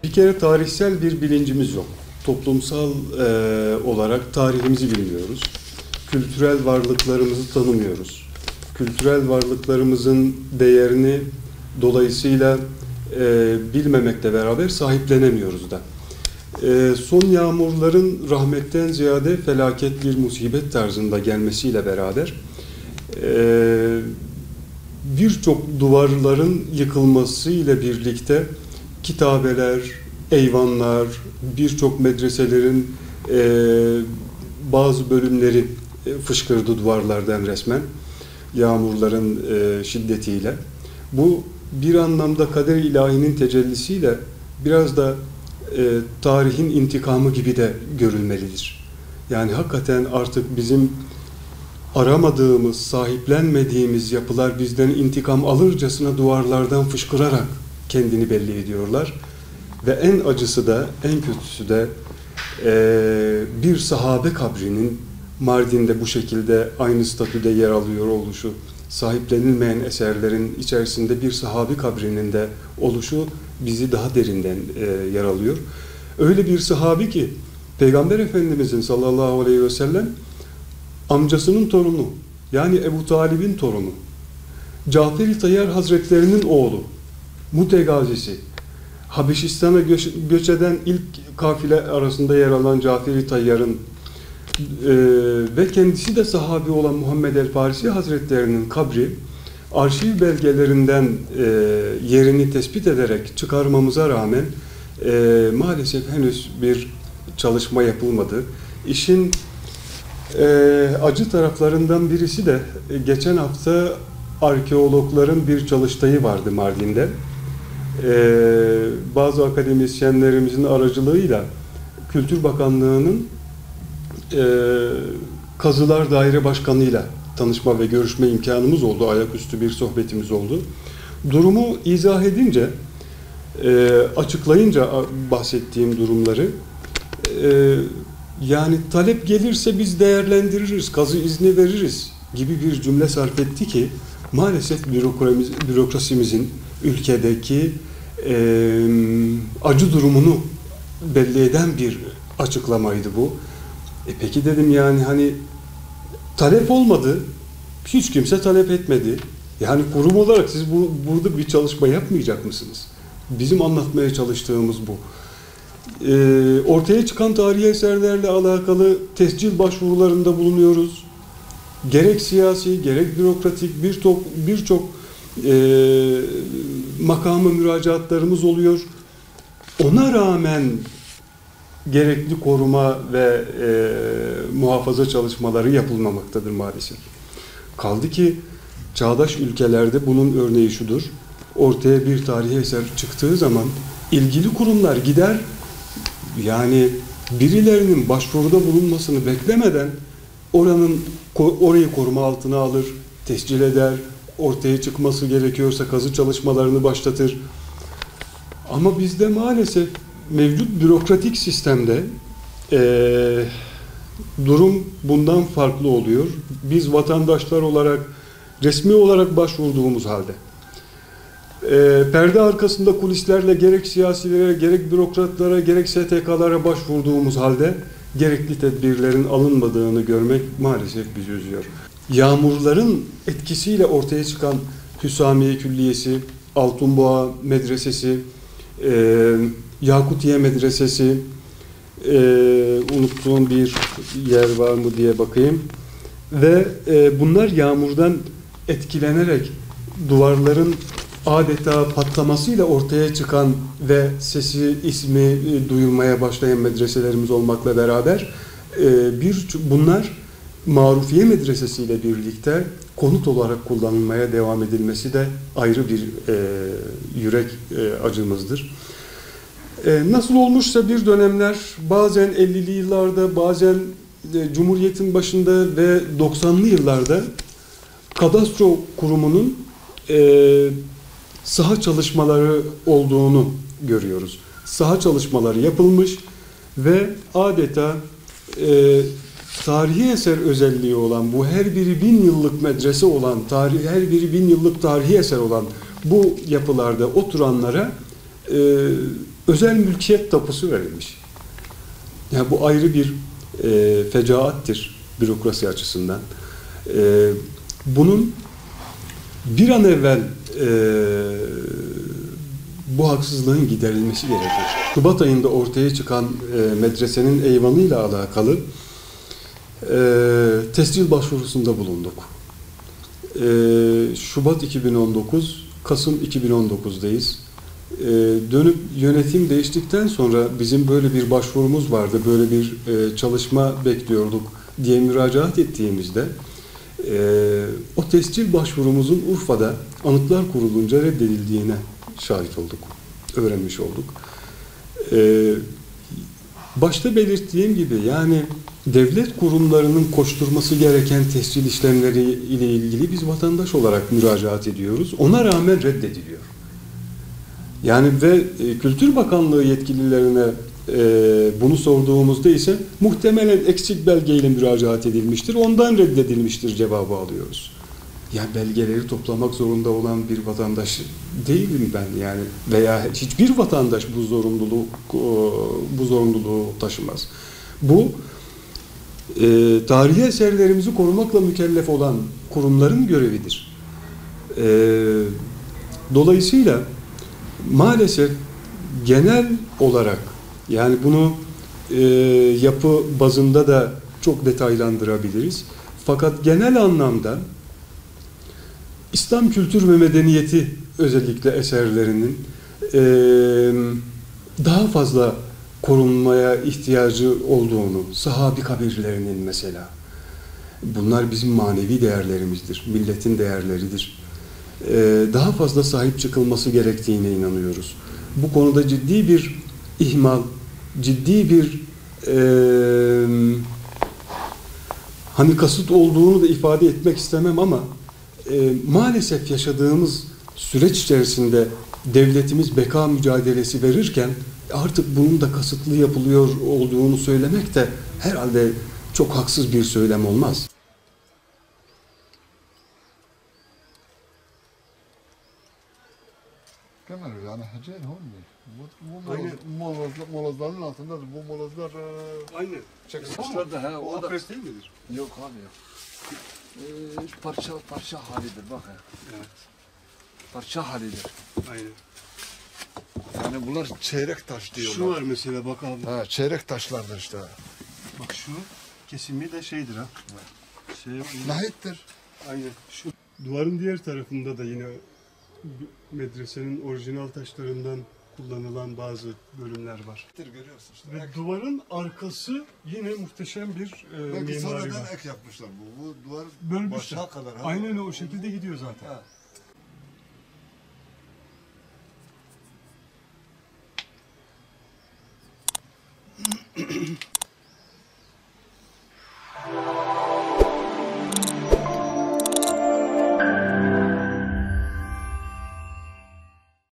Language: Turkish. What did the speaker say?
Bir kere tarihsel bir bilincimiz yok. Toplumsal olarak tarihimizi bilmiyoruz. Kültürel varlıklarımızı tanımıyoruz. Kültürel varlıklarımızın değerini dolayısıyla bilmemekle beraber sahiplenemiyoruz da. Son yağmurların rahmetten ziyade felaket bir musibet tarzında gelmesiyle beraber birçok duvarların yıkılması ile birlikte kitabeler, eyvanlar, birçok medreselerin bazı bölümleri fışkırdı duvarlardan resmen yağmurların şiddetiyle. Bu bir anlamda kader-i ilahinin tecellisiyle biraz da tarihin intikamı gibi de görülmelidir. Yani hakikaten artık bizim aramadığımız, sahiplenmediğimiz yapılar bizden intikam alırcasına duvarlardan fışkırarak kendini belli ediyorlar. Ve en acısı da, en kötüsü de bir sahabe kabrinin Mardin'de bu şekilde aynı statüde yer alıyor oluşu, sahiplenilmeyen eserlerin içerisinde bir sahabe kabrinin de oluşu bizi daha derinden yaralıyor. Öyle bir sahabi ki Peygamber Efendimizin sallallahu aleyhi ve sellem amcasının torunu, yani Ebu Talib'in torunu, Cafer-i Tayyar Hazretlerinin oğlu, Mute gazisi, Habeşistan'a göç eden ilk kafile arasında yer alan Cafer-i Tayyar'ın ve kendisi de sahabi olan Muhammed el-Farisi Hazretlerinin kabri arşiv belgelerinden yerini tespit ederek çıkarmamıza rağmen maalesef henüz bir çalışma yapılmadı. İşin acı taraflarından birisi de geçen hafta arkeologların bir çalıştayı vardı Mardin'de. Bazı akademisyenlerimizin aracılığıyla Kültür Bakanlığı'nın Kazılar Daire Başkanı'yla tanışma ve görüşme imkanımız oldu. Ayaküstü bir sohbetimiz oldu. Durumu izah edince, açıklayınca bahsettiğim durumları, yani talep gelirse biz değerlendiririz, kazı izni veririz gibi bir cümle sarf etti ki maalesef bürokrasimizin ülkedeki acı durumunu belli eden bir açıklamaydı bu. Peki dedim, yani hani talep olmadı, hiç kimse talep etmedi. Yani kurum olarak siz burada bir çalışma yapmayacak mısınız? Bizim anlatmaya çalıştığımız bu. Ortaya çıkan tarihi eserlerle alakalı tescil başvurularında bulunuyoruz. Gerek siyasi, gerek bürokratik birçok makama müracaatlarımız oluyor. Ona rağmen gerekli koruma ve muhafaza çalışmaları yapılmamaktadır maalesef. Kaldı ki çağdaş ülkelerde bunun örneği şudur: ortaya bir tarihi eser çıktığı zaman ilgili kurumlar gider, yani birilerinin başvuruda bulunmasını beklemeden orayı koruma altına alır, tescil eder, ortaya çıkması gerekiyorsa kazı çalışmalarını başlatır. Ama bizde maalesef mevcut bürokratik sistemde durum bundan farklı oluyor. Biz vatandaşlar olarak, resmi olarak başvurduğumuz halde, perde arkasında kulislerle gerek siyasilere, gerek bürokratlara, gerek STK'lara başvurduğumuz halde gerekli tedbirlerin alınmadığını görmek maalesef bizi üzüyor. Yağmurların etkisiyle ortaya çıkan Hüsamiye Külliyesi, Altunboğa Medresesi, Yakutiye Medresesi, unuttuğum bir yer var mı diye bakayım. Ve bunlar yağmurdan etkilenerek duvarların adeta patlamasıyla ortaya çıkan ve sesi, ismi duyulmaya başlayan medreselerimiz olmakla beraber bunlar Marufiye Medresesi ile birlikte konut olarak kullanılmaya devam edilmesi de ayrı bir yürek acımızdır. Nasıl olmuşsa bir dönemler, bazen 50'li yıllarda, bazen Cumhuriyet'in başında ve 90'lı yıllarda Kadastro Kurumu'nun saha çalışmaları olduğunu görüyoruz. Saha çalışmaları yapılmış ve adeta tarihi eser özelliği olan, bu her biri 1000 yıllık medrese olan, her biri 1000 yıllık tarihi eser olan bu yapılarda oturanlara özel mülkiyet tapusu verilmiş. Yani bu ayrı bir fecaattir bürokrasi açısından. Bunun bir an evvel bu haksızlığın giderilmesi gerekir. Şubat ayında ortaya çıkan medresenin eyvanıyla alakalı tescil başvurusunda bulunduk. Şubat 2019, Kasım 2019'dayız. Dönüp yönetim değiştikten sonra bizim böyle bir başvurumuz vardı, böyle bir çalışma bekliyorduk diye müracaat ettiğimizde o tescil başvurumuzun Urfa'da Anıtlar Kurulu'nca reddedildiğine şahit olduk, öğrenmiş olduk. Başta belirttiğim gibi yani devlet kurumlarının koşturması gereken tescil işlemleri ile ilgili biz vatandaş olarak müracaat ediyoruz. Ona rağmen reddediliyor. Yani ve Kültür Bakanlığı yetkililerine bunu sorduğumuzda ise muhtemelen eksik belgeyle müracaat edilmiştir, ondan reddedilmiştir cevabı alıyoruz. Yani belgeleri toplamak zorunda olan bir vatandaş değilim ben yani veya hiçbir vatandaş bu zorunluluğu taşımaz. Bu tarihi eserlerimizi korumakla mükellef olan kurumların görevidir. Dolayısıyla maalesef genel olarak yani bunu yapı bazında da çok detaylandırabiliriz. Fakat genel anlamda İslam kültür ve medeniyeti özellikle eserlerinin daha fazla korunmaya ihtiyacı olduğunu, sahabi kabirlerinin mesela, bunlar bizim manevi değerlerimizdir, milletin değerleridir. Daha fazla sahip çıkılması gerektiğine inanıyoruz. Bu konuda ciddi bir ihmal, ciddi bir hani kasıt olduğunu da ifade etmek istemem ama maalesef yaşadığımız süreç içerisinde devletimiz beka mücadelesi verirken artık bunun da kasıtlı yapılıyor olduğunu söylemek de herhalde çok haksız bir söylem olmaz. Kemal yani hacı olmuyor. Bu molozların altındadır. Bu molozlar Aynen. çekmişler de ha. O pres değil midir? Yok abi yok. Parça halidir bak ha. Evet. Parça halidir. Aynen. Yani bunlar çeyrek taş diyorlar. Şu var mesela bak abi. Ha, çeyrek taşlardır işte. Bak şu kesimi de şeydir ha. Nahittir. Aynen. Şu duvarın diğer tarafında da yine medresenin orijinal taşlarından kullanılan bazı bölümler var. Görüyorsun işte. Ve duvarın arkası yine muhteşem bir Belki mimari sonradan var. ek yapmışlar bu. Bu duvar Bölmüşler. başa kadar. Ha? Aynen o şekilde gidiyor zaten. Ha.